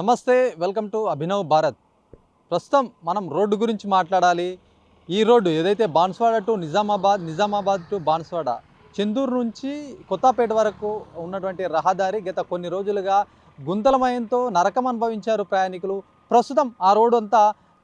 నమస్తే, welcome to Abhinav Bharat. ప్రస్తుతం మనం రోడ్డు గురించి మాట్లాడాలి. ఈ రోడ్డు ఏదైతే బాన్స్వాడ టు నిజామాబాద్, నిజామాబాద్ టు బాన్స్వాడ, చెందూరు నుంచి కొత్తపేట వరకు ఉన్నటువంటి రహదారి గత కొన్ని రోజులుగా గుంతలమయంతో నరకం అనుభవించారు ప్రయాణికులు. ప్రస్తుతం ఆ రోడ్డు అంతా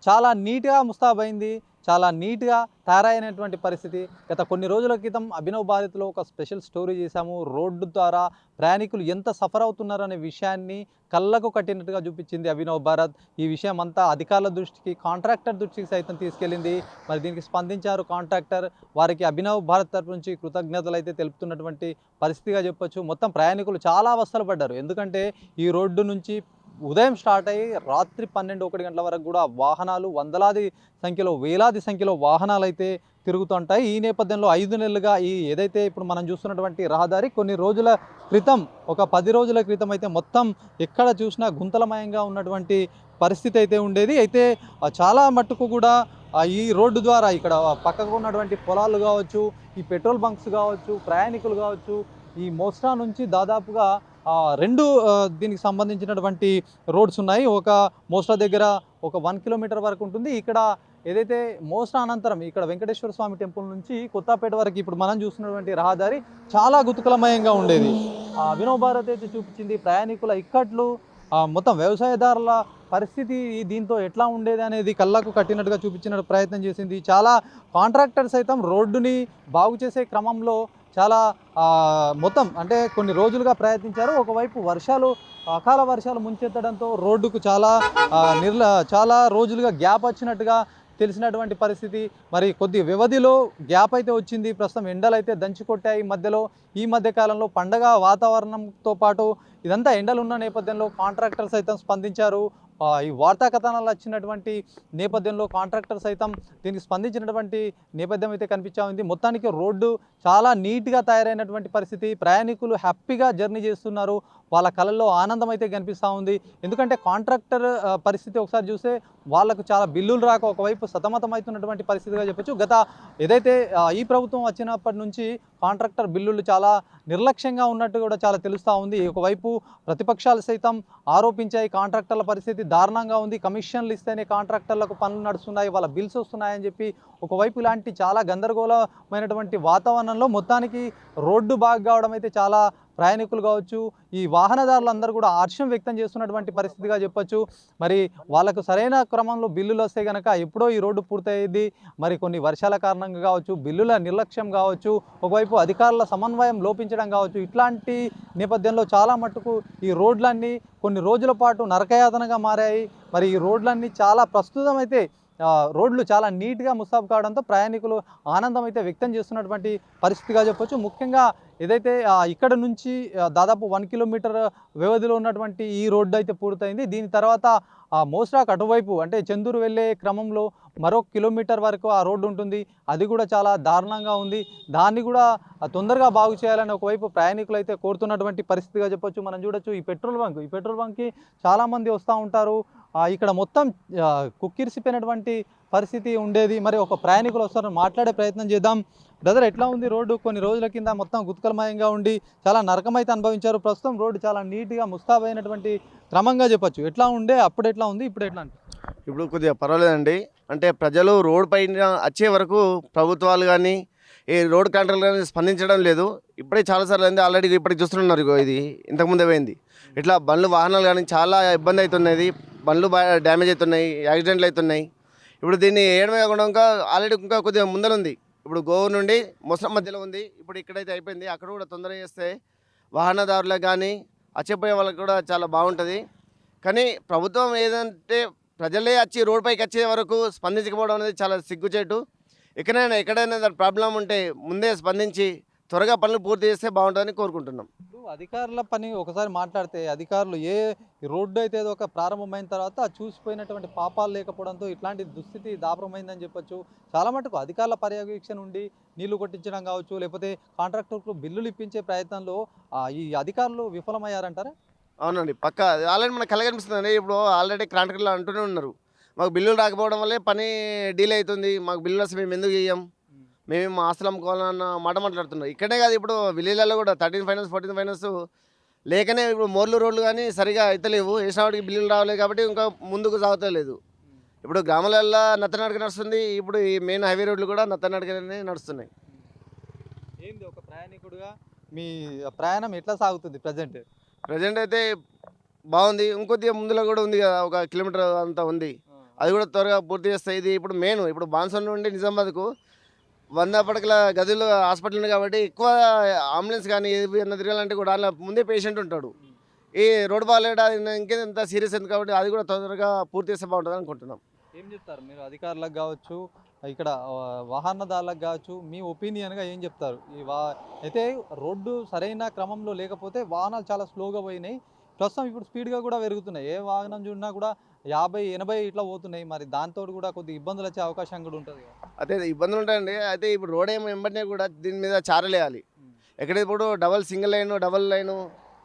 చాలా నీట్గా ముస్తాబైంది, చాలా నీట్గా తయారైనటువంటి పరిస్థితి. గత కొన్ని రోజుల క్రితం అభినవ్ భారత్లో ఒక స్పెషల్ స్టోరీ చేశాము. రోడ్డు ద్వారా ప్రయాణికులు ఎంత సఫర్ అవుతున్నారు అనే విషయాన్ని కళ్ళకు కట్టినట్టుగా చూపించింది అభినవ్ భారత్. ఈ విషయం అంతా అధికారుల దృష్టికి, కాంట్రాక్టర్ దృష్టికి సైతం తీసుకెళ్ళింది. మరి దీనికి స్పందించారు కాంట్రాక్టర్. వారికి అభినవ్ భారత్ తరపు నుంచి కృతజ్ఞతలు అయితే తెలుపుతున్నటువంటి పరిస్థితిగా చెప్పొచ్చు. మొత్తం ప్రయాణికులు చాలా అవస్థలు పడ్డారు. ఎందుకంటే ఈ రోడ్డు నుంచి ఉదయం స్టార్ట్ అయ్యి రాత్రి 12-1 గంటల వరకు కూడా వాహనాలు వందలాది సంఖ్యలో, వేలాది సంఖ్యలో వాహనాలు అయితే తిరుగుతుంటాయి. ఈ నేపథ్యంలో 5 నెలలుగా ఈ ఏదైతే ఇప్పుడు మనం చూస్తున్నటువంటి రహదారి కొన్ని రోజుల క్రితం, ఒక 10 రోజుల క్రితం అయితే మొత్తం ఎక్కడ చూసినా గుంతలమయంగా ఉన్నటువంటి పరిస్థితి అయితే ఉండేది. అయితే చాలా మట్టుకు కూడా ఈ రోడ్డు ద్వారా ఇక్కడ పక్కకు ఉన్నటువంటి పొలాలు కావచ్చు, ఈ పెట్రోల్ బంక్స్ కావచ్చు, ప్రయాణికులు కావచ్చు, ఈ మోస్టా నుంచి దాదాపుగా రెండు దీనికి సంబంధించినటువంటి రోడ్స్ ఉన్నాయి. ఒక మోస్టా దగ్గర ఒక 1 కిలోమీటర్ వరకు ఉంటుంది. ఇక్కడ ఏదైతే మోస్టా అనంతరం ఇక్కడ వెంకటేశ్వర స్వామి టెంపుల్ నుంచి కొత్తపేట వరకు ఇప్పుడు మనం చూస్తున్నటువంటి రహదారి చాలా గుతుకలమయంగా ఉండేది. అభినవ్ భారత్ అయితే చూపించింది ప్రయాణికుల ఇక్కట్లు, మొత్తం వ్యవసాయదారుల పరిస్థితి దీంతో ఎట్లా ఉండేది అనేది కళ్ళకు కట్టినట్టుగా చూపించిన ప్రయత్నం చేసింది. చాలా కాంట్రాక్టర్ సైతం రోడ్డుని బాగు చేసే క్రమంలో చాలా మొత్తం అంటే కొన్ని రోజులుగా ప్రయత్నించారు. ఒకవైపు అకాల వర్షాలు ముంచెత్తడంతో రోడ్డుకు చాలా రోజులుగా గ్యాప్ వచ్చినట్టుగా తెలిసినటువంటి పరిస్థితి. మరి కొద్ది వ్యవధిలో గ్యాప్ అయితే వచ్చింది. ప్రస్తుతం ఎండలు అయితే దంచి కొట్టాయి మధ్యలో. ఈ మధ్య కాలంలో పండగ వాతావరణంతో పాటు ఇదంతా ఎండలు ఉన్న నేపథ్యంలో కాంట్రాక్టర్ సైతం స్పందించారు. ఈ వార్తా కథనాలు వచ్చినటువంటి నేపథ్యంలో కాంట్రాక్టర్ సైతం దీనికి స్పందించినటువంటి నేపథ్యం అయితే కనిపించా ఉంది. మొత్తానికి రోడ్డు చాలా నీట్గా తయారైనటువంటి పరిస్థితి. ప్రయాణికులు హ్యాపీగా జర్నీ చేస్తున్నారు. వాళ్ళ కళల్లో ఆనందం అయితే కనిపిస్తూ ఉంది. ఎందుకంటే కాంట్రాక్టర్ పరిస్థితి ఒకసారి చూస్తే వాళ్ళకు చాలా బిల్లులు రాక ఒకవైపు సతమతమవుతున్నటువంటి పరిస్థితిగా చెప్పొచ్చు. ఏదైతే ఈ ప్రభుత్వం వచ్చినప్పటి నుంచి కాంట్రాక్టర్ బిల్లులు చాలా నిర్లక్ష్యంగా ఉన్నట్టు కూడా చాలా తెలుస్తూ ఉంది. ఒకవైపు ప్రతిపక్షాలు సైతం ఆరోపించాయి కాంట్రాక్టర్ల పరిస్థితి దారుణంగా ఉంది, కమిషన్లు ఇస్తేనే కాంట్రాక్టర్లకు పనులు నడుస్తున్నాయి, వాళ్ళ బిల్స్ వస్తున్నాయని చెప్పి ఒకవైపు ఇలాంటి చాలా గందరగోళమైనటువంటి వాతావరణంలో మొత్తానికి రోడ్డు బాగా కావడం అయితే చాలా ప్రయాణికులు కావచ్చు, ఈ వాహనదారులందరూ కూడా హర్షం వ్యక్తం చేస్తున్నటువంటి పరిస్థితిగా చెప్పొచ్చు. మరి వాళ్ళకు సరైన క్రమంలో బిల్లులు వస్తే కనుక ఎప్పుడో ఈ రోడ్డు పూర్తయ్యేది. మరి కొన్ని వర్షాల కారణంగా కావచ్చు, బిల్లుల నిర్లక్ష్యం కావచ్చు, ఒకవైపు అధికారుల సమన్వయం లోపించడం కావచ్చు, ఇట్లాంటి నేపథ్యంలో చాలా మట్టుకు ఈ రోడ్లన్నీ కొన్ని రోజుల పాటు నరకయాతనగా మారాయి. మరి ఈ రోడ్లన్నీ చాలా ప్రస్తుతం అయితే రోడ్లు చాలా నీట్గా ముస్తాబు కావడంతో ప్రయాణికులు ఆనందం అయితే వ్యక్తం చేస్తున్నటువంటి పరిస్థితిగా చెప్పొచ్చు. ముఖ్యంగా ఏదైతే ఇక్కడ నుంచి దాదాపు 1 కిలోమీటర్ వ్యవధిలో ఉన్నటువంటి ఈ రోడ్డు అయితే పూర్తయింది. దీని తర్వాత మోస్టాకు అటువైపు అంటే చెందూరు వెళ్ళే క్రమంలో మరో కిలోమీటర్ వరకు ఆ రోడ్డు ఉంటుంది. అది కూడా చాలా దారుణంగా ఉంది. దాన్ని కూడా తొందరగా బాగు చేయాలని ఒకవైపు ప్రయాణికులు అయితే కోరుతున్నటువంటి పరిస్థితిగా చెప్పొచ్చు. మనం చూడొచ్చు ఈ పెట్రోల్ బంక్కి చాలామంది వస్తూ ఉంటారు. ఇక్కడ మొత్తం కుక్కిరిసిపోయినటువంటి పరిస్థితి ఉండేది. మరి ఒక ప్రయాణికులు వస్తారు, మాట్లాడే ప్రయత్నం చేద్దాం. బ్రదర్, ఎట్లా ఉంది రోడ్డు? కొన్ని రోజుల కింద మొత్తం గుత్కలమయంగా ఉండి చాలా నరకమైతే అనుభవించారు. ప్రస్తుతం రోడ్డు చాలా నీట్గా ముస్తాబైనటువంటి క్రమంగా చెప్పొచ్చు. ఎట్లా ఉండే అప్పుడు, ఎట్లా ఉంది ఇప్పుడు, ఎట్లా అంటే ఇప్పుడు కొద్దిగా పర్వాలేదండి. అంటే ప్రజలు రోడ్ పైన వచ్చే వరకు ప్రభుత్వాలు కానీ ఈ రోడ్ కాంట్రాక్టర్లు కానీ స్పందించడం లేదు. ఇప్పుడే చాలాసార్లు అయింది, ఆల్రెడీ ఇప్పటికి చూస్తున్నారు. ఇది ఇంతకుముందే పోయింది. ఇట్లా వాహనాలు కానీ చాలా ఇబ్బంది అవుతున్నది. బండ్లు బాగా డ్యామేజ్ అవుతున్నాయి, యాక్సిడెంట్లు అవుతున్నాయి. ఇప్పుడు దీన్ని వేయడమే కాకుండా ఇంకా ఆల్రెడీ ఇంకా కొద్దిగా ముందరుంది. ఇప్పుడు గోవూరు నుండి ముసలం మధ్యలో ఉంది. ఇప్పుడు ఇక్కడైతే అయిపోయింది. అక్కడ కూడా తొందరగా చేస్తే వాహనదారులకు కానీ వచ్చేపోయే వాళ్ళకి కూడా చాలా బాగుంటుంది. కానీ ప్రభుత్వం ఏదంటే ప్రజలే వచ్చి రోడ్ పైకి వచ్చే వరకు స్పందించకపోవడం అనేది చాలా సిగ్గుచేటు. ఎక్కడైనా దాని ప్రాబ్లం ఉంటే ముందే స్పందించి త్వరగా పనులు పూర్తి చేస్తే బాగుంటుందని కోరుకుంటున్నాం. అధికారుల పని ఒకసారి మాట్లాడితే, అధికారులు రోడ్డు అయితే ఒక ప్రారంభమైన తర్వాత చూసిపోయినటువంటి పాపాలు లేకపోవడంతో ఇట్లాంటి దుస్థితి దాపరమైందని చెప్పొచ్చు. చాలా మటుకు అధికారుల పర్యవేక్షణ ఉండి నీళ్లు కొట్టించడం కావచ్చు, లేకపోతే కాంట్రాక్టర్కు బిల్లులు ఇప్పించే ప్రయత్నంలో ఈ అధికారులు విఫలమయ్యారంటారా? అవునండి, పక్కా ఆల్రెడీ మనకు కలగనిపిస్తుందండి. ఇప్పుడు ఆల్రెడీ కాంట్రాక్టర్లు అంటూనే ఉన్నారు, మాకు బిల్లులు రాకపోవడం వల్లే పని డీలే అవుతుంది, మాకు బిల్లులు వస్తే మేము ఎందుకు చేయం, మేము ఆస్తులు అమ్ముకోవాలన్న మాట మాట్లాడుతున్నారు. ఇక్కడే కాదు, ఇప్పుడు విలేజ్లలో కూడా 13 ఫైనాన్స్ 14 ఫైనాన్స్ లేకనే ఇప్పుడు మోర్లు రోడ్లు కానీ సరిగా అయితలేవు, వేసిన వాటికి బిల్లులు రావలేదు కాబట్టి ఇంకా ముందుకు సాగుతలేదు. ఇప్పుడు గ్రామాలల్లో నత్తనడక నడుస్తుంది, ఇప్పుడు ఈ మెయిన్ హైవే రోడ్లు కూడా నత్తనడకనే నడుస్తున్నాయి. ఏంది ఒక ప్రయాణికుడుగా మీ ప్రయాణం ఎట్లా సాగుతుంది ప్రజెంట్? ప్రజెంట్ అయితే బాగుంది, ఇంకొద్దిగా ముందులో కూడా ఉంది కదా, 1 కిలోమీటర్ అంతా ఉంది, అది కూడా త్వరగా పూర్తి చేస్తాయి. ఇది ఇప్పుడు మెయిన్ ఇప్పుడు బాన్సన్ నుండి నిజామాబాద్కు 100 పడకల గదులు హాస్పిటల్ ఉంది కాబట్టి ఎక్కువ అంబులెన్స్ కానీ ఏది అన్న తిరగాలంటే కూడా అందులో ముందే పేషెంట్ ఉంటాడు. ఈ రోడ్ బాగాలేట ఇంకేంత సీరియస్ ఉంది కాబట్టి అది కూడా తొందరగా పూర్తి చేస్తే బాగుంటుంది అనుకుంటున్నాం. ఏం చెప్తారు మీరు అధికారులకు కావచ్చు, ఇక్కడ వాహనదారులకు కావచ్చు, మీ ఒపీనియన్గా ఏం చెప్తారు? అయితే రోడ్డు సరైన క్రమంలో లేకపోతే వాహనాలు చాలా స్లోగా పోయినాయి, ప్రస్తుతం ఇప్పుడు స్పీడ్గా కూడా పెరుగుతున్నాయి. ఏ వాహనం చూసినా కూడా 50-80 ఇట్లా పోతున్నాయి. మరి దాంతో కూడా కొద్దిగా ఇబ్బందులు వచ్చే అవకాశం కూడా ఉంటుంది కదా. అదే ఇబ్బందులు ఉంటాయండి. అయితే ఇప్పుడు రోడ్ ఏమో వెంబడినే కూడా దీని మీద చారలేయాలి. ఎక్కడైతే ఇప్పుడు సింగిల్ లైన్ డబల్ లైను,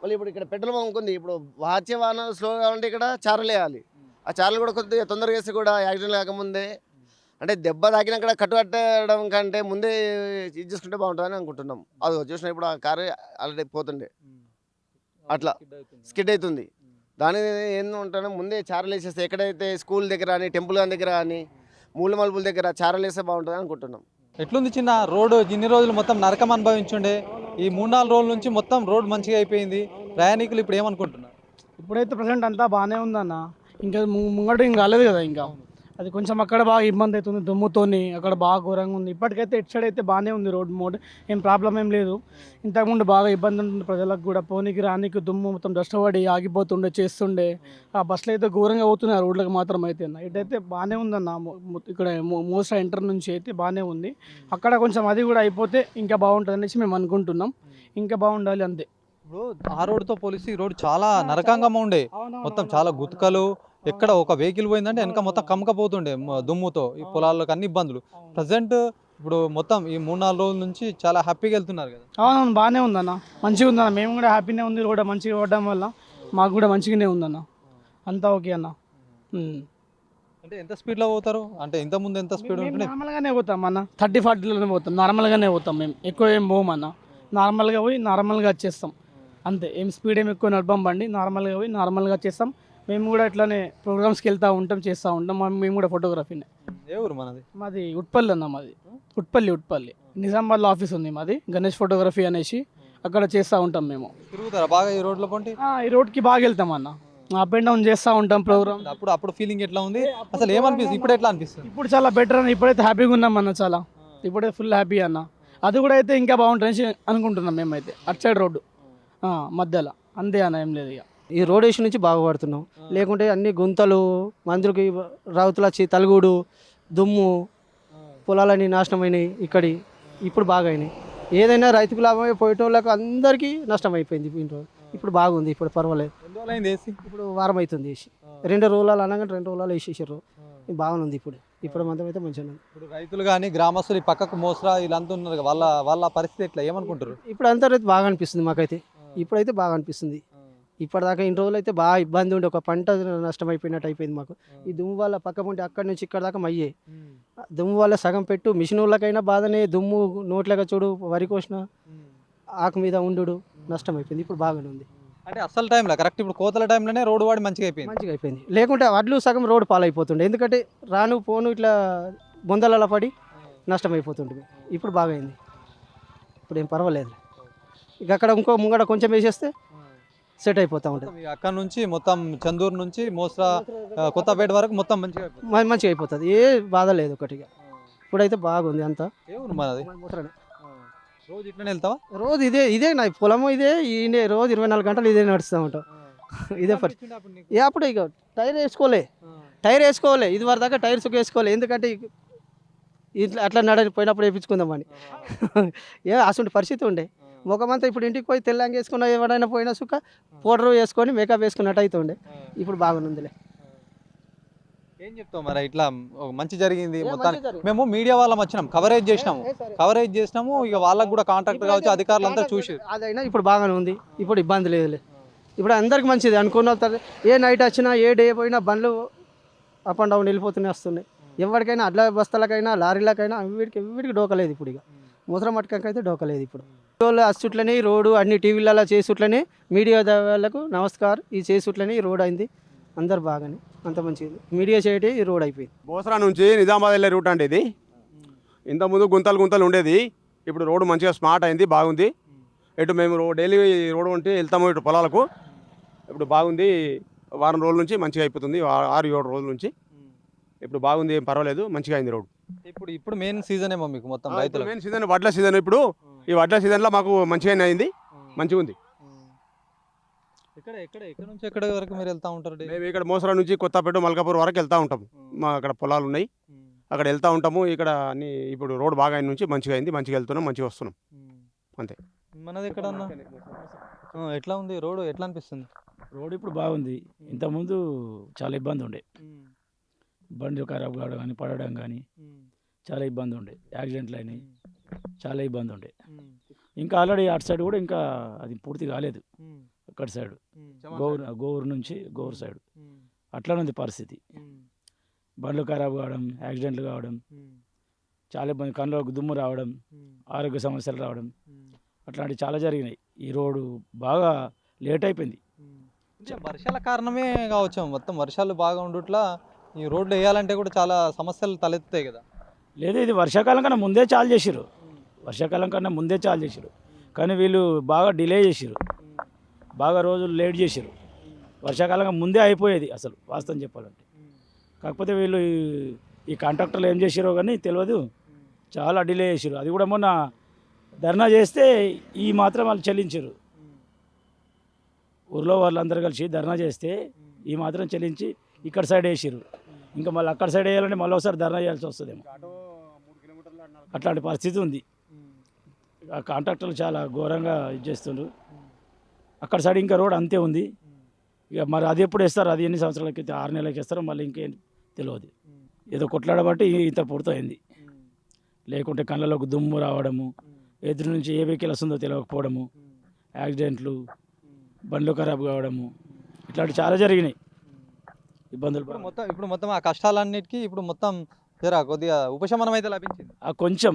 మళ్ళీ ఇప్పుడు ఇక్కడ పెట్రోల్ బంక్ ఉంది, ఇప్పుడు వచ్చే వాహనాలు స్లోగా ఉంటే ఇక్కడ చారలేయాలి. ఆ చారలు కూడా కొద్దిగా తొందరగా వేస్తే కూడా యాక్సిడెంట్ కాకముందే, అంటే దెబ్బ తాకినాక కట్టడం కంటే ముందే ఇది చేసుకుంటే బాగుంటుందని అనుకుంటున్నాం. అది చూసిన ఇప్పుడు ఆ కారు ఆల్రెడీ పోతుండే అట్లా స్కిడ్ అవుతుంది. దాని ఏంటంటే ముందే చారలు వేసేస్తే ఎక్కడైతే స్కూల్ దగ్గర కానీ టెంపుల్ గాని దగ్గర కానీ మూల మలుపుల దగ్గర చారలు వేస్తే బాగుంటుంది అనుకుంటున్నాం. ఎట్లుంది చిన్న రోడ్డు? ఇన్ని రోజులు మొత్తం నరకం అనుభవించుండే, ఈ 3-4 రోజుల నుంచి మొత్తం రోడ్ మంచిగా అయిపోయింది. ప్రయాణికులు ఇప్పుడు ఏమనుకుంటున్నారు? ఇప్పుడైతే ప్రజెంట్ అంతా బాగానే ఉందన్న. ఇంకా ముంగట ఏం కాలేదు కదా. ఇంకా అది కొంచెం అక్కడ బాగా ఇబ్బంది అవుతుంది దుమ్ముతోని, అక్కడ బాగా ఘోరంగా ఉంది. ఇప్పటికైతే ఇటు సైడ్ అయితే బాగానే ఉంది రోడ్ మోడ్, ఏం ప్రాబ్లం ఏం లేదు. ఇంతకుముందు బాగా ఇబ్బంది ఉంటుంది ప్రజలకు కూడా, పోనీకి రానికి దుమ్ము మొత్తం డస్ట్ పడి ఆగిపోతుండే చేస్తుండే. ఆ బస్సులు అయితే ఘోరంగా అవుతున్నాయి, రోడ్లకు మాత్రం అయితే అన్న. ఇటైతే బాగానే ఉందన్న, ఇక్కడ మోసా ఎంటర్ నుంచి అయితే బాగానే ఉంది. అక్కడ కొంచెం అది కూడా అయిపోతే ఇంకా బాగుంటుంది అనేసి మేము అనుకుంటున్నాం. ఇంకా బాగుండాలి అంతే. ఇప్పుడు ఆ రోడ్డుతో పోలిసి ఈ రోడ్డు చాలా నరకంగా ఉండే, మొత్తం చాలా గుతకలు, ఎక్కడ ఒక వెహికల్ పోయిందంటే వెనక మొత్తం కమ్మకపోతుండే దుమ్ముతో, ఈ పొలాల్లోకి అన్ని ఇబ్బందులు. ప్రజెంట్ ఇప్పుడు మొత్తం ఈ 3-4 రోజుల నుంచి చాలా హ్యాపీగా వెళ్తున్నారు కదా. అవునవును బాగానే ఉందన్న, మంచిగా ఉందన్న. మేము కూడా హ్యాపీనే ఉంది, రోడ్ మంచిగా పడడం వల్ల మాకు కూడా మంచిగానే ఉందన్న, అంతా ఓకే అన్న. అంటే ఎంత స్పీడ్లో పోతారు? అంటే ఇంతకుముందు ఎంత స్పీడ్ ఉంటుండే? నార్మల్గానే పోతాం అన్న, 30-40లోనే పోతాం, నార్మల్గానే పోతాం. మేము ఎక్కువ ఏం పోము అన్న, నార్మల్గా పోయి నార్మల్గా వచ్చేస్తాం అంతే. ఏం స్పీడ్ ఏమి ఎక్కువ నడపం బండి, నార్మల్గా పోయి నార్మల్గా వచ్చేస్తాం. మేము కూడా ఇట్లానే ప్రోగ్రామ్స్కి వెళ్తూ ఉంటాం, చేస్తూ ఉంటాం. మేము కూడా ఫోటోగ్రఫీనే. ఏ ఊరు మనది? మాది ఉట్పల్లి అన్న, మాది ఉట్పల్లి నిజామాబాద్లో ఆఫీస్ ఉంది మాది, గణేష్ ఫోటోగ్రఫీ అనేసి, అక్కడ చేస్తూ ఉంటాం మేము. తిరుగుతారా బాగా ఈ రోడ్లో పొంటి? ఈ రోడ్కి బాగా వెళ్తాం అన్న, అప్ అండ్ డౌన్ చేస్తూ ఉంటాం ప్రోగ్రామ్. అప్పుడు ఫీలింగ్ ఎట్లా ఉంది అసలు? ఏమనిపిస్తుంది ఇప్పుడు? ఎట్లా అనిపిస్తుంది? ఇప్పుడు చాలా బెటర్ అన్న, ఇప్పుడైతే హ్యాపీగా ఉన్నాం అన్న, చాలా ఇప్పుడైతే ఫుల్ హ్యాపీ అన్న. అది కూడా అయితే ఇంకా బాగుంటుంది అనుకుంటున్నాం మేమైతే. అటు సైడ్ రోడ్డు మధ్యలో అంతే అన్న, ఏం లేదు. ఇక ఈ రోడ్ వేసి నుంచి బాగుపడుతున్నాం, లేకుంటే అన్ని గుంతలు, మందులకి రావుతులు వచ్చి తలుగుడు, దుమ్ము, పొలాలన్నీ నాశనమైనాయి ఇక్కడి. ఇప్పుడు బాగా అయినాయి. ఏదైనా రైతుకు లాభమే, పోయేటోళ్ళకు అందరికీ నష్టం అయిపోయింది. ఇప్పుడు బాగుంది, ఇప్పుడు పర్వాలేదు. ఇప్పుడు వారం అవుతుంది వేసి, 2 రోజులు అనగానే 2 రోజులు వేసేసారు. బాగుంది ఇప్పుడు మాత్రం అయితే మంచిగా ఉంది. ఇప్పుడు రైతులు కానీ గ్రామస్తులు ఈ పక్కకు మోసరా వీళ్ళంతా ఉన్నారు, వాళ్ళ పరిస్థితి ఎట్లా, ఏమనుకుంటారు? ఇప్పుడు అంతా రైతు బాగా అనిపిస్తుంది మాకైతే, ఇప్పుడైతే బాగా అనిపిస్తుంది. ఇప్పటిదాకా ఇన్ని రోజులు అయితే బాగా ఇబ్బంది ఉండే, ఒక పంట నష్టం అయిపోయినట్టు అయిపోయింది మాకు. ఈ దుమ్ము వల్ల పక్క ఉంటే అక్కడి నుంచి ఇక్కడ దాకా మయ్యే దుమ్ము వల్ల సగం పెట్టు మిషన్ వాళ్ళకైనా బాధనే, దుమ్ము నోట్లేక చూడు, వరి కోసిన ఆకు మీద ఉండు నష్టం అయిపోయింది. ఇప్పుడు బాగానే ఉంది. అంటే అసలు టైంలో కరెక్ట్ ఇప్పుడు కోతల టైంలోనే రోడ్డు వాడి మంచిగా అయిపోయింది. లేకుంటే వడ్లు సగం రోడ్డు పాలైపోతుండే, ఎందుకంటే రాను పోను ఇట్లా బొందలలో పడి నష్టం అయిపోతుంటుంది. ఇప్పుడు బాగైంది, ఇప్పుడు ఏం పర్వాలేదు. ఇక అక్కడ ఇంకో ముంగడ కొంచెం వేసేస్తే సెట్ అయిపోతూ ఉంటుంది. అక్కడ నుంచి మొత్తం చందూరు నుంచి మోసరా కొత్తపేట వరకు మొత్తం మంచిగా అయిపోతుంది, ఏ బాధ లేదు ఒకటిగా. ఇప్పుడైతే బాగుంది అంతా. మనది రోజు ఇట్లనే వెళ్తావా? రోజు ఇదే నా పొలము, ఇదే రోజు 24 గంటలు ఇదే నడుస్తూ ఉంటాం. ఇదే పరిస్థితి. అప్పుడు ఇక టైర్ వేసుకోవాలి, ఇది వరకు దాకా టైర్స్ వేసుకోవాలి, ఎందుకంటే ఇట్లా అట్లా పోయినప్పుడు వేయించుకుందామని. అసలు పరిస్థితి ఉండే. ముఖమంతా ఇప్పుడు ఇంటికి పోయి తెల్లంగా వేసుకున్న ఎవరైనా పోయినా సుఖ పౌడర్ వేసుకొని మేకప్ వేసుకున్నట్టు అవుతుండే. ఇప్పుడు బాగుందిలే. ఏం చెప్తావు మరి? ఇట్లా మంచి జరిగింది మొత్తానికి. మేము మీడియా వాళ్ళం వచ్చినాం, కవరేజ్ చేసినాము. ఇక వాళ్ళకు కూడా కాంట్రాక్టర్ కావచ్చు, అధికారులు అంతా చూసి అదైనా ఇప్పుడు బాగానే ఉంది, ఇప్పుడు ఇబ్బంది లేదులే. ఇప్పుడు అందరికి మంచిది అనుకున్న, ఏ నైట్ వచ్చినా ఏ డే పోయినా బండ్లు అప్ అండ్ డౌన్ వెళ్ళిపోతూనే వస్తున్నాయి. ఎవరికైనా అడ్ల బస్తాలకైనా లారీలకైనా వీటికి డోకలేదు. ఇప్పుడు ఇక ముసర మట్టుకైతే డోకలేదు ఇప్పుడు. వాళ్ళు అస్తుట్లనే ఈ రోడ్డు అన్ని టీవీలలో చేసుట్లనే మీడియా వాళ్ళకు నమస్కారం ఈ చేసుట్లనే ఈ రోడ్ అయింది అందరు బాగానే అంత మంచిది మీడియా చేయటే ఈ రోడ్ అయిపోయింది. బోసరా నుంచి నిజామాబాద్ వెళ్ళే రూట్ అంటే ఇది. ఇంతకుముందు గుంతలు ఉండేది, ఇప్పుడు రోడ్డు మంచిగా స్మార్ట్ అయింది, బాగుంది. ఇటు మేము డైలీ రోడ్డు ఉంటే వెళ్తాము ఇటు పొలాలకు. ఇప్పుడు బాగుంది, వారం రోజుల నుంచి మంచిగా అయిపోతుంది, 6-7 రోజుల నుంచి ఇప్పుడు బాగుంది, ఏం పర్వాలేదు, మంచిగా అయింది రోడ్డు. ఇప్పుడు మెయిన్ సీజన్ ఏమో మీకు మొత్తం రైతులు మెయిన్ సీజన్ వడ్ల సీజన్. ఇప్పుడు ఈ వడ్ల సీజన్లో మాకు మంచిగా అయింది, మంచిగా ఉంది. ఎక్కడ నుంచి ఎక్కడ వరకు మీరు వెళ్తా ఉంటారు? మేము ఇక్కడ మోసరా నుంచి కొత్తపేట మల్కాపూర్ వరకు వెళ్తూ ఉంటాము. మా అక్కడ పొలాలు ఉన్నాయి, అక్కడ వెళ్తూ ఉంటాము. ఇక్కడ అన్ని ఇప్పుడు రోడ్ బాగా అయిన నుంచి మంచిగా అయింది, మంచిగా వెళ్తున్నాం, మంచిగా వస్తున్నాం అంతే. మనది ఎక్కడన్నా ఎట్లా ఉంది రోడ్, ఎట్లా అనిపిస్తుంది? రోడ్ ఇప్పుడు బాగుంది, ఇంతకుముందు చాలా ఇబ్బంది ఉండే, బండి ఖరాబ్ కావడం కానీ పడడం కానీ చాలా ఇబ్బంది ఉండే, యాక్సిడెంట్లు అయినాయి, చాలా ఇబ్బంది ఉండే. ఇంకా ఆల్రెడీ అటు సైడ్ కూడా ఇంకా అది పూర్తి కాలేదు, అక్కడ సైడ్ గోవూరు నుంచి గోవూరు సైడ్ అట్లానే ఉంది పరిస్థితి. బండ్లు ఖరాబ్ కావడం, యాక్సిడెంట్లు కావడం, చాలా ఇబ్బంది, కళ్ళకు దుమ్ము రావడం, ఆరోగ్య సమస్యలు రావడం, అట్లాంటివి చాలా జరిగినాయి. ఈ రోడ్డు బాగా లేట్ అయిపోయింది. వర్షాల కారణమే కావచ్చు, మొత్తం వర్షాలు బాగా ఉండుట్లా ఈ రోడ్లు వేయాలంటే కూడా చాలా సమస్యలు తలెత్తుతాయి కదా. లేదు, ఇది వర్షాకాలం కన్నా ముందే చాలు చేసిరు, వర్షాకాలం కన్నా ముందే చాలు చేసిరు, కానీ వీళ్ళు బాగా డిలే చేసిరు, బాగా రోజులు లేట్ చేసిరు. వర్షాకాలం ముందే అయిపోయేది అసలు వాస్తవం చెప్పాలంటే. కాకపోతే వీళ్ళు ఈ కాంట్రాక్టర్లు ఏం చేసిరో కానీ తెలియదు, చాలా డిలే చేసిరు. అది కూడా మొన్న ధర్నా చేస్తే ఈ మాత్రం వాళ్ళు చెల్లించారు. ఊర్లో వాళ్ళందరూ కలిసి ధర్నా చేస్తే ఈ మాత్రం చెల్లించి ఇక్కడ సైడ్ వేసిరు. ఇంకా మళ్ళీ అక్కడ సైడ్ వేయాలంటే మళ్ళీ ఒకసారి ధర్నా చేయాల్సి వస్తుందేమో, అట్లాంటి పరిస్థితి ఉంది. ఆ కాంట్రాక్టర్లు చాలా ఘోరంగా ఇది చేస్తుండ్రు. అక్కడ సైడ్ ఇంకా రోడ్ అంతే ఉంది. ఇక మరి అది ఎప్పుడు వేస్తారు, అది ఎన్ని సంవత్సరాలకి, 6 నెలలకి వేస్తారో మళ్ళీ ఇంకేం తెలియదు. ఏదో కొట్లాడబట్టి ఇంత పూర్తయింది. లేకుంటే కళ్ళలోకి దుమ్ము రావడము, ఎదురు నుంచి ఏ వెహికల్ వస్తుందో తెలియకపోవడము, యాక్సిడెంట్లు, బండ్లు ఖరాబ్ కావడము, ఇట్లాంటి చాలా జరిగినాయి ఇబ్బందులు. ఇప్పుడు మొత్తం ఆ కష్టాలన్నిటికీ ఇప్పుడు మొత్తం జరా కొద్దిగా ఉపశమనం అయితే లభించింది. ఆ కొంచెం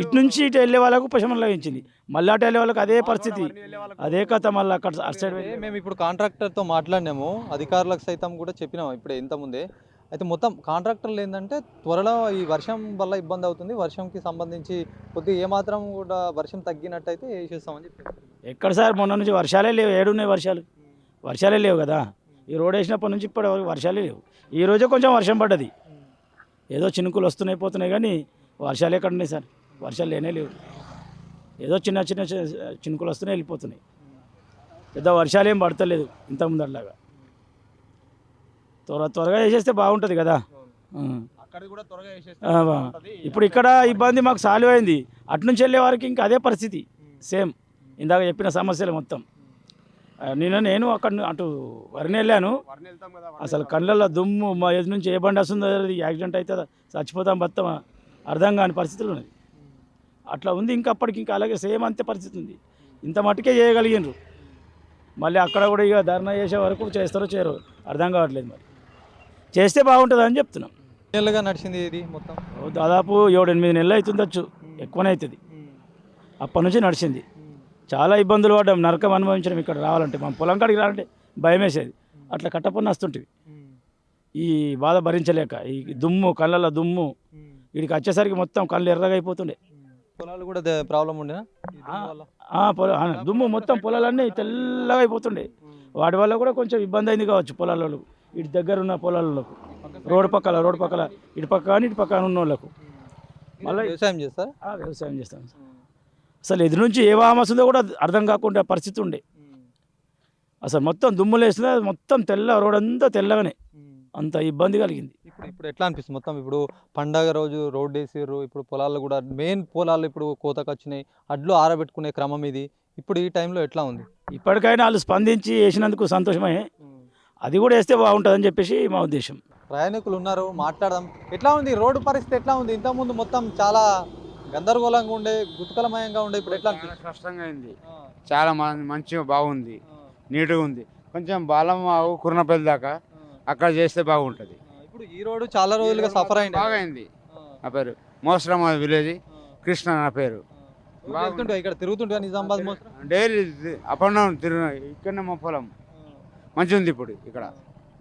ఇటు నుంచి ఇటు వెళ్ళే వాళ్ళకు ఉపశమనం లభించింది, మళ్ళీ అటు వెళ్ళే వాళ్ళకి అదే పరిస్థితి, అదే కథ. మళ్ళీ అక్కడ అటు సైడ్ మేము ఇప్పుడు కాంట్రాక్టర్తో మాట్లాడినాము, అధికారులకు సైతం కూడా చెప్పినాము ఇప్పుడే ఇంతకుముందే. అయితే మొత్తం కాంట్రాక్టర్లు ఏంటంటే త్వరలో ఈ వర్షం వల్ల ఇబ్బంది అవుతుంది, వర్షంకి సంబంధించి కొద్దిగా ఏమాత్రం కూడా వర్షం తగ్గినట్టయితే వేసేస్తామని చెప్పారు. ఎక్కడ సార్, మొన్న నుంచి వర్షాలే లేవు, ఏడున్నాయి వర్షాలు, వర్షాలే లేవు కదా. ఈ రోడ్ వేసినప్పటి నుంచి ఇప్పటి వరకు వర్షాలే లేవు. ఈ రోజే కొంచెం వర్షం పడ్డది, ఏదో చినుకులు వస్తున్నాయి పోతున్నాయి, కానీ వర్షాలు ఎక్కడ ఉన్నాయి సార్, వర్షాలు లేనే లేవు. ఏదో చిన్న చిన్న చినుకులు వస్తున్నాయి వెళ్ళిపోతున్నాయి, పెద్ద వర్షాలు ఏం పడతలేదు ఇంతకుముందు అట్లాగా. త్వరగా వేసేస్తే బాగుంటుంది కదా. ఇప్పుడు ఇక్కడ ఇబ్బంది మాకు సాల్వ్ అయింది, అటు నుంచి వెళ్ళే వారికి ఇంకా అదే పరిస్థితి సేమ్, ఇందాక చెప్పిన సమస్యలు మొత్తం. నేను అటు వరిని వెళ్ళాను, అసలు కళ్ళల్లో దుమ్ము, మా ఎదురు నుంచి ఏ బండి వస్తుందో యాక్సిడెంట్ అయితే చచ్చిపోతాం బతాం అర్థం కాని పరిస్థితులు ఉన్నది. అట్లా ఉంది, ఇంకా అప్పటికి ఇంకా అలాగే సేమ్ అంతే పరిస్థితి ఉంది. ఇంత మట్టుకే చేయగలిగినారు, మళ్ళీ అక్కడ కూడా ఇక ధర్నా చేసే వరకు చేస్తారో చేయరో అర్థం కావట్లేదు. మరి చేస్తే బాగుంటుంది అని చెప్తున్నాం. నెలలుగా నడిచింది ఇది మొత్తం, దాదాపు 7-8 నెలలు అవుతుండొచ్చు, ఎక్కువనే అవుతుంది. అప్పటి నుంచి నడిచింది, చాలా ఇబ్బందులు పడ్డాం, నరకం అనుభవించడం. ఇక్కడ రావాలంటే మా పొలం కాడికి రావాలంటే భయం వేసేది, అట్లా కట్టపన్న వస్తుంటివి. ఈ బాధ భరించలేక ఈ దుమ్ము, కళ్ళల్లో దుమ్ము, వీడికి వచ్చేసరికి మొత్తం కళ్ళు ఎర్రగా అయిపోతుండే. పొలాలు కూడా ప్రాబ్లం ఉండేనా? దుమ్ము మొత్తం పొలాలన్నీ తెల్లగా అయిపోతుండే, వాటి వల్ల కూడా కొంచెం ఇబ్బంది అయింది కావచ్చు పొలాలలో, ఇటు దగ్గర ఉన్న పొలాలకు, రోడ్డు పక్కల ఇటు పక్క కానీ ఇటు పక్కన ఉన్న వాళ్ళకు. మళ్ళీ వ్యవసాయం చేస్తారు, వ్యవసాయం చేస్తాం. అసలు ఎదురు నుంచి ఏ వాహనం వస్తుందో కూడా అర్థం కాకుండా పరిస్థితి ఉండే. అసలు మొత్తం దుమ్ములు వేస్తుందో మొత్తం తెల్ల రోడ్ అంతా తెల్లగానే, అంత ఇబ్బంది కలిగింది. ఇప్పుడు ఎట్లా అనిపిస్తుంది మొత్తం? ఇప్పుడు పండగ రోజు రోడ్డు వేసారు, ఇప్పుడు పొలాల్లో కూడా మెయిన్ పొలాలు ఇప్పుడు కోతకు వచ్చినాయి, అడ్లు ఆరబెట్టుకునే క్రమం ఇది. ఇప్పుడు ఈ టైంలో ఎట్లా ఉంది? ఇప్పటికైనా వాళ్ళు స్పందించి వేసినందుకు సంతోషమే, అది కూడా వేస్తే బాగుంటుందని చెప్పేసి మా ఉద్దేశం. ప్రయాణికులు ఉన్నారు, మాట్లాడదాం. ఎట్లా ఉంది రోడ్డు పరిస్థితి, ఎట్లా ఉంది? ఇంతకుముందు మొత్తం చాలా గందరగోళంగా ఉండే, గుతుకలమయంగా ఉండే, ఇప్పుడు ఎట్లా కష్టంగా అయింది, చాలా మంచిగా బాగుంది, నీట్గా ఉంది. కొంచెం బాలం కుర్నపల్లి దాకా అక్కడ చేస్తే బాగుంటుంది. ఇప్పుడు ఈ రోడ్డు చాలా రోజులుగా సఫర్ అయింది, బాగా అయింది. నా పేరు మోసరామ విలేజ్, కృష్ణ నా పేరు. వెళ్తుంటే ఇక్కడ తిరుగుతుంటే నిజామాబాద్ మోస్తా డైలీ అప్ అండ్ డౌన్ తిరిగిన ఇక్కడనే మా పొలం మంచిగా ఉంది ఇప్పుడు ఇక్కడ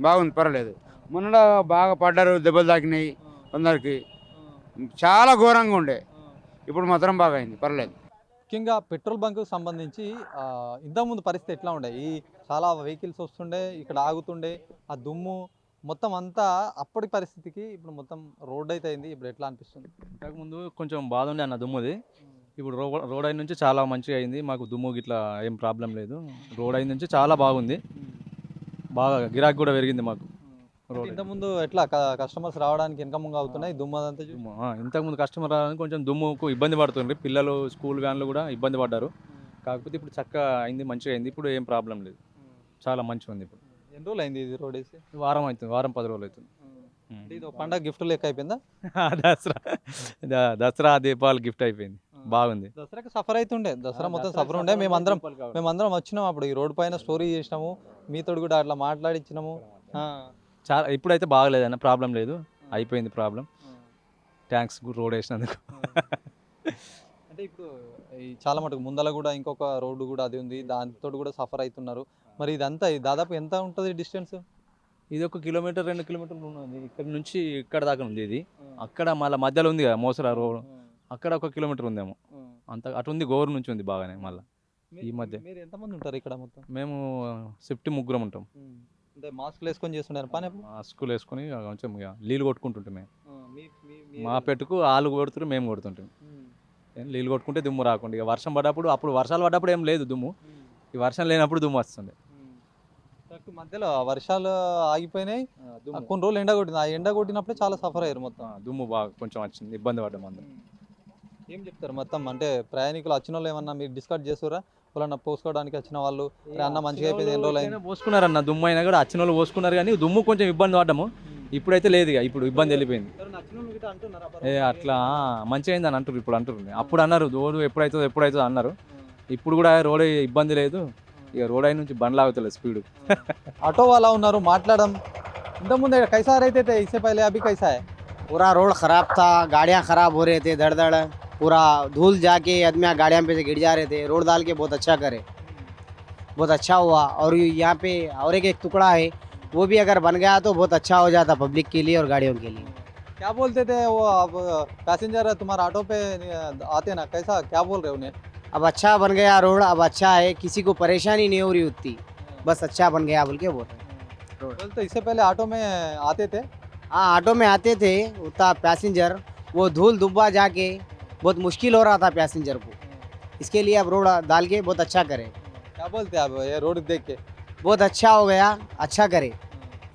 బాగుంది పర్వాలేదు. మొన్న బాగా పడ్డారు, దెబ్బలు తాకినాయి కొందరికి, చాలా ఘోరంగా ఉండే. ఇప్పుడు మాత్రం బాగా అయింది, పర్లేదు. ముఖ్యంగా పెట్రోల్ బంక్కి సంబంధించి ఇంతకుముందు పరిస్థితి ఎట్లా ఉండే? ఈ చాలా వెహికల్స్ వస్తుండే, ఇక్కడ ఆగుతుండే, ఆ దుమ్ము మొత్తం అంతా అప్పటి పరిస్థితికి ఇప్పుడు మొత్తం రోడ్ అయితే అయింది. ఇప్పుడు ఎట్లా అనిపిస్తుంది? ఇంతకుముందు కొంచెం బాధ ఉండే అన్న దుమ్ముది. ఇప్పుడు రోడ్ అయిన నుంచి చాలా మంచిగా అయింది. మాకు దుమ్ము ఇట్లా ఏం ప్రాబ్లం లేదు. రోడ్ అయిన నుంచి చాలా బాగుంది. బాగా గిరాకీ కూడా పెరిగింది మాకు. రోడ్ ఇంతకుముందు ఎట్లా కస్టమర్స్ రావడానికి ఇన్కమ్ అవుతున్నాయి దుమ్ము అదంతా చూసి? ఇంతకుముందు కస్టమర్ రావడానికి కొంచెం దుమ్ముకు ఇబ్బంది పడుతుంది. పిల్లలు స్కూల్ వ్యాన్లు కూడా ఇబ్బంది పడ్డారు. కాకపోతే ఇప్పుడు చక్కగా అయింది, మంచిగా అయింది. ఇప్పుడు ఏం ప్రాబ్లం లేదు, చాలా మంచిగా ఉంది. ఇప్పుడు ఎన్ని రోజులు అయింది ఇది రోడ్ వేసి? వారం అవుతుంది, వారం 10 రోజులు అవుతుంది. అంటే ఇది ఒక పండగ గిఫ్ట్ లెక్క అయిపోయిందా? దసరా దీపావళి గిఫ్ట్ అయిపోయింది, బాగుంది. దసరాకి సఫర్ అవుతుండే, దసరా మొత్తం సఫర్ ఉండే. మేమందరం వచ్చినాము, అప్పుడు ఈ రోడ్ పైన స్టోరీ చేసినాము, మీతో కూడా అట్లా మాట్లాడించినాము. చాలా ఇప్పుడైతే బాగలేదన్న, ప్రాబ్లం లేదు, అయిపోయింది ప్రాబ్లం. Thanks road వేసినందుకు. అంటే ఇప్పుడు ఈ చాలా మటుకు ముందల కూడా ఇంకొక రోడ్డు కూడా అది ఉంది, దాంతో కూడా సఫర్ అవుతున్నారు. మరి ఇదంతా దాదాపు ఎంత ఉంటుంది డిస్టెన్స్? ఇది 1 కిలోమీటర్ 2 కిలోమీటర్లు ఉన్నది. ఇక్కడ నుంచి ఇక్కడ దాకా ఉంది. ఇది అక్కడ మళ్ళీ మధ్యలో ఉంది కదా మోసరా రోడ్, అక్కడ 1 కిలోమీటర్ ఉందేమో, అంత అటు ఉంది. గోరు నుంచి ఉంది బాగానే. మళ్ళీ ఈ మధ్య మీరు ఎంతమంది ఉంటారు ఇక్కడ మొత్తం? మేము షిఫ్ట్ 3 ఉంటాం. అంటే మాస్క్లు వేసుకొని చేస్తుండే పని? మాస్కులు వేసుకొని కొంచెం ఇక నీళ్ళు కొట్టుకుంటుంటాం. మా పెట్టుకు వాళ్ళు కొడుతురు, మేము కొడుతుంటాం. నీళ్ళు కొట్టుకుంటే దుమ్ము రాకుండా. ఇక వర్షం పడ్డప్పుడు, అప్పుడు వర్షాలు పడ్డప్పుడు ఏం లేదు దుమ్ము, ఈ వర్షం లేనప్పుడు దుమ్ము వస్తుండే. మధ్యలో వర్షాలు ఆగిపోయినాయి, కొన్ని రోజులు ఎండ కొట్టింది. ఆ ఎండ కొట్టినప్పుడే చాలా సఫర్ అయ్యారు మొత్తం. దుమ్ము బాగా కొంచెం వచ్చింది, ఇబ్బంది పడ్డాం అందరం. ఏం చెప్తారు మొత్తం? అంటే ప్రయాణికులు వచ్చిన వాళ్ళు ఏమన్నా మీరు డిస్కస్ చేస్తారా? వాళ్ళన్న పోసుకోవడానికి వచ్చిన వాళ్ళు అన్న మంచిగా అయిపోయింది, ఎన్ని రోజులు అయింది పోసుకున్నారన్న, దుమ్ము అయినా కూడా వచ్చిన వాళ్ళు పోసుకున్నారు. కానీ దుమ్ము కొంచెం ఇబ్బంది పడ్డాము. ఇప్పుడైతే లేదు, ఇక ఇప్పుడు ఇబ్బంది వెళ్ళిపోయింది. అట్లా మంచిగా అయింది అని అంటారు, ఇప్పుడు అంటారు. అప్పుడు అన్నారు రోడ్డు ఎప్పుడైతుందో అన్నారు. ఇప్పుడు కూడా రోడ్ ఇబ్బంది లేదు, ఇక రోడ్ అయిన నుంచి బండ్లు ఆగుతలేదు స్పీడ్. ఆటో వాళ్ళ ఉన్నారు, మాట్లాడడం. ఇంతకుముందు कैसा रहते थे इससे पहले, अभी कैसा है? पूरा रोड खराब था, गाड़ियाँ खराब हो रहे थे, धड़ धड़ पूरा धूल जाके आदमी गाड़ियाँ पे से गिर जा रहे थे. रोड डाल के बहुत अच्छा करे, बहुत अच्छा हुआ. और यहाँ पे और एक टुकड़ा है, वो भी अगर बन गया तो बहुत अच्छा हो जाता पब्लिक के लिए और गाड़ियों के लिए. क्या बोलते थे वो? अब पैसेंजर तुम्हारा ऑटो पे आते ना, कैसा क्या बोल रहे उन्हें? अब अच्छा बन गया रोड, अब अच्छा है, किसी को परेशानी नहीं हो रही उतनी, बस अच्छा बन गया बोल के बोल रहे. तो इससे पहले ऑटो में आते थे? हाँ, ऑटो में आते थे उतना पैसेंजर, वो धूल दुब्बा जाके बहुत मुश्किल हो रहा था पैसेंजर को. इसके लिए अब रोड डाल के बहुत अच्छा करे. क्या बोलते हैं अब ये रोड देख के? बहुत अच्छा हो गया, अच्छा करे.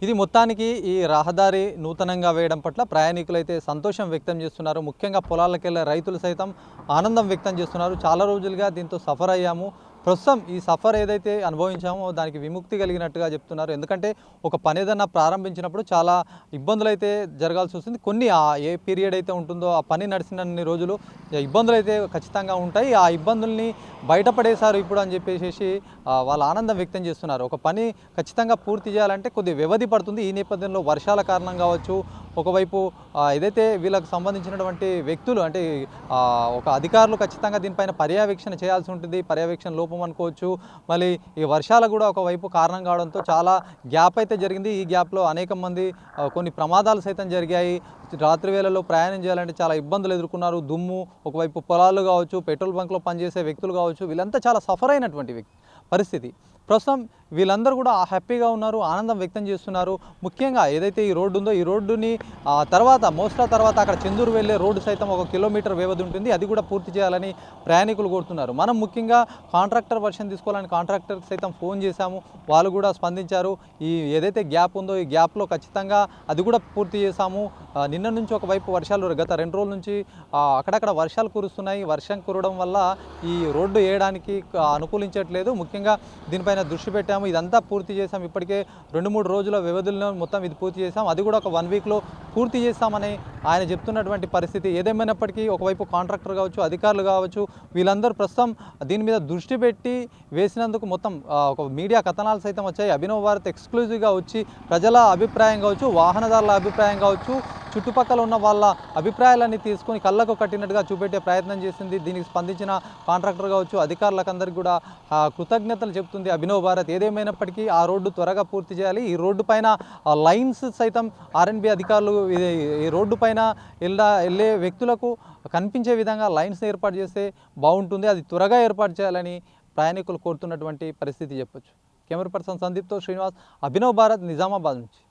ఇది మొత్తానికి ఈ రహదారి నూతనంగా వేయడం పట్ల ప్రయాణికులైతే సంతోషం వ్యక్తం చేస్తున్నారు. ముఖ్యంగా పొలాలకెళ్ళే రైతులు సైతం ఆనందం వ్యక్తం చేస్తున్నారు. చాలా రోజులుగా దీంతో సఫర్ అయ్యాము, ప్రస్తుతం ఈ సఫర్ ఏదైతే అనుభవించామో దానికి విముక్తి కలిగినట్టుగా చెప్తున్నారు. ఎందుకంటే ఒక పని ఏదన్నా ప్రారంభించినప్పుడు చాలా ఇబ్బందులు అయితే జరగాల్సి వస్తుంది. కొన్ని ఏ పీరియడ్ అయితే ఉంటుందో ఆ పని నడిచినన్ని రోజులు ఇబ్బందులు అయితే ఖచ్చితంగా ఉంటాయి. ఆ ఇబ్బందుల్ని బయటపడేశారు ఇప్పుడు అని చెప్పేసి వాళ్ళ ఆనందం వ్యక్తం చేస్తున్నారు. ఒక పని ఖచ్చితంగా పూర్తి చేయాలంటే కొద్ది వ్యవధి పడుతుంది. ఈ నేపథ్యంలో వర్షాల కారణం కావచ్చు, ఒకవైపు ఏదైతే వీళ్ళకు సంబంధించినటువంటి వ్యక్తులు అంటే ఒక అధికారులు ఖచ్చితంగా దీనిపైన పర్యవేక్షణ చేయాల్సి ఉంటుంది. పర్యవేక్షణ లోపం అనుకోవచ్చు. మళ్ళీ ఈ వర్షాలు కూడా ఒకవైపు కారణం కావడంతో చాలా గ్యాప్ అయితే జరిగింది. ఈ గ్యాప్లో అనేక మంది కొన్ని ప్రమాదాలు సైతం జరిగాయి. రాత్రి వేళల్లో ప్రయాణం చేయాలంటే చాలా ఇబ్బందులు ఎదుర్కొన్నారు. దుమ్ము, ఒకవైపు పొలాలు కావచ్చు, పెట్రోల్ బంక్లో పనిచేసే వ్యక్తులు కావచ్చు, వీళ్ళంతా చాలా సఫర్ అయినటువంటి పరిస్థితి. ప్రస్తుతం వీళ్ళందరూ కూడా హ్యాపీగా ఉన్నారు, ఆనందం వ్యక్తం చేస్తున్నారు. ముఖ్యంగా ఏదైతే ఈ రోడ్డు ఉందో ఈ రోడ్డుని తర్వాత మోస్టా తర్వాత అక్కడ చెందూరు వెళ్ళే రోడ్డు సైతం 1 కిలోమీటర్ వ్యవధి ఉంటుంది, అది కూడా పూర్తి చేయాలని ప్రయాణికులు కోరుతున్నారు. మనం ముఖ్యంగా కాంట్రాక్టర్ వర్షన్ తీసుకోవాలని కాంట్రాక్టర్కి సైతం ఫోన్ చేశాము, వాళ్ళు కూడా స్పందించారు. ఈ ఏదైతే గ్యాప్ ఉందో ఈ గ్యాప్లో ఖచ్చితంగా అది కూడా పూర్తి చేశాము. నిన్న నుంచి ఒకవైపు వర్షాలు, గత 2 రోజుల నుంచి అక్కడక్కడ వర్షాలు కురుస్తున్నాయి. వర్షం కురవడం వల్ల ఈ రోడ్డు వేయడానికి అనుకూలించట్లేదు. ముఖ్యంగా దీనిపైన దృష్టి పెట్టాము. ఇదంతా పూర్తి చేసాం. ఇప్పటికే 2-3 రోజుల వ్యవధిలో మొత్తం ఇది పూర్తి చేసాం. అది కూడా ఒక 1 వీక్లో పూర్తి చేస్తామని ఆయన చెప్తున్నటువంటి పరిస్థితి. ఏదేమైనప్పటికీ ఒకవైపు కాంట్రాక్టర్ కావచ్చు, అధికారులు కావచ్చు, వీళ్ళందరూ ప్రస్తుతం దీని మీద దృష్టి పెట్టి వేసినందుకు మొత్తం ఒక మీడియా కథనాలు సైతం వచ్చాయి. అభినవ్ భారత్ ఎక్స్క్లూజివ్గా వచ్చి ప్రజల అభిప్రాయం కావచ్చు, వాహనదారుల అభిప్రాయం కావచ్చు, చుట్టుపక్కల ఉన్న వాళ్ళ అభిప్రాయాలన్నీ తీసుకొని కళ్ళకు కట్టినట్టుగా చూపెట్టే ప్రయత్నం చేసింది. దీనికి స్పందించిన కాంట్రాక్టర్ కావచ్చు, అధికారులకందరికీ కూడా కృతజ్ఞతలు చెప్తుంది అభినవ్ భారత్. ఏదేమైనప్పటికీ ఆ రోడ్డు త్వరగా పూర్తి చేయాలి. ఈ రోడ్డు పైన లైన్స్ సైతం ఆర్ఎన్బి అధికారులు ఈ రోడ్డు పైన వెళ్ళే వ్యక్తులకు కనిపించే విధంగా లైన్స్ ఏర్పాటు చేస్తే బాగుంటుంది. అది త్వరగా ఏర్పాటు చేయాలని ప్రయాణికులు కోరుతున్నటువంటి పరిస్థితి చెప్పొచ్చు. కెమెరా పర్సన్ సందీప్తో శ్రీనివాస్, అభినవ్ భారత్, నిజామాబాద్ నుంచి.